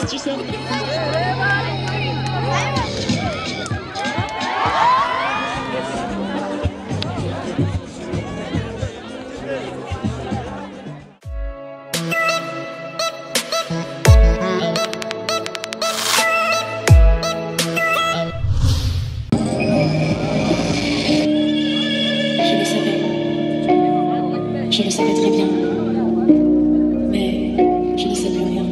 tu sais. Je le savais très bien, mais je ne sais plus rien.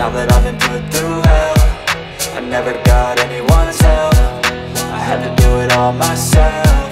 Now that I've been put through hell, I never got anyone's help. I had to do it all myself.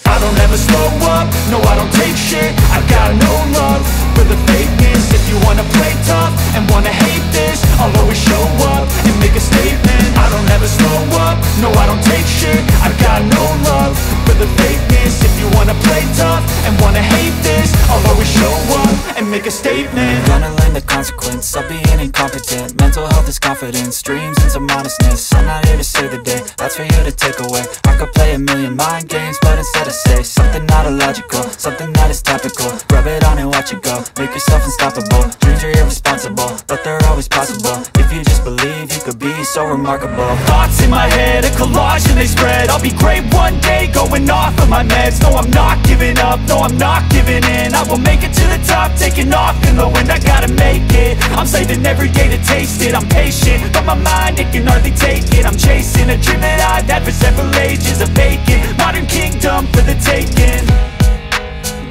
I don't ever slow up, no I don't take shit. I got no love for the fakeness. If you wanna play tough and wanna hate this, I'll always show up and make a statement. I don't ever slow up, no I don't take shit. I got no love for the fakeness. If you wanna play tough and wanna hate this, I'll always show up and make a statement. Gonna learn the consequence of being incompetent. Mental health is confidence, dreams and some honestness. I'm not here to save the day, that's for you to take away. I could play a million mind games, but instead I say something not illogical, something that is topical. Rub it on and watch it go, make yourself unstoppable. Dreams are irresponsible, but they're always possible. If you just believe, you could be so remarkable. Thoughts in my head, a collage and they spread. I'll be great one day, going off of my meds. No, I'm not giving up, no, I'm not giving in. I will make it to the top, taking off in the wind. I gotta make it, I'm saving every day to taste it. I'm patient, but my mind, it can hardly take it. I'm chasing a dream that I've had for several ages. A vacant, modern kingdom for the taking.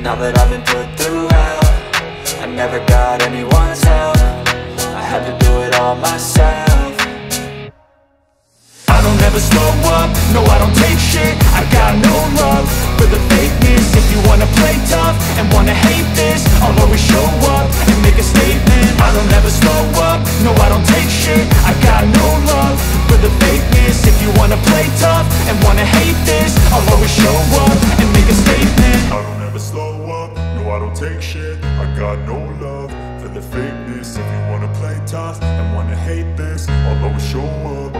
Now that I've been put through hell, I never got anyone's help. I had to do it all myself. I don't ever slow up, no I don't take shit. I got no love for the fakeness. If you wanna play tough and wanna hate this, I'll always show up and make a statement. I don't ever slow up, no I don't take shit. I got no love for the fakeness. If you wanna play tough and wanna hate this, I'll always show up and make a statement. I don't ever slow up, no I don't take shit. I got no love for the fakeness. If you wanna play tough and wanna hate this, I'll always show up.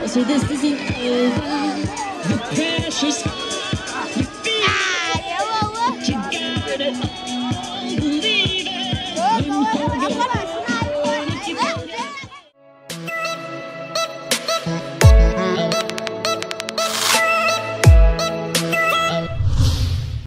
So this isn't over. The pressure's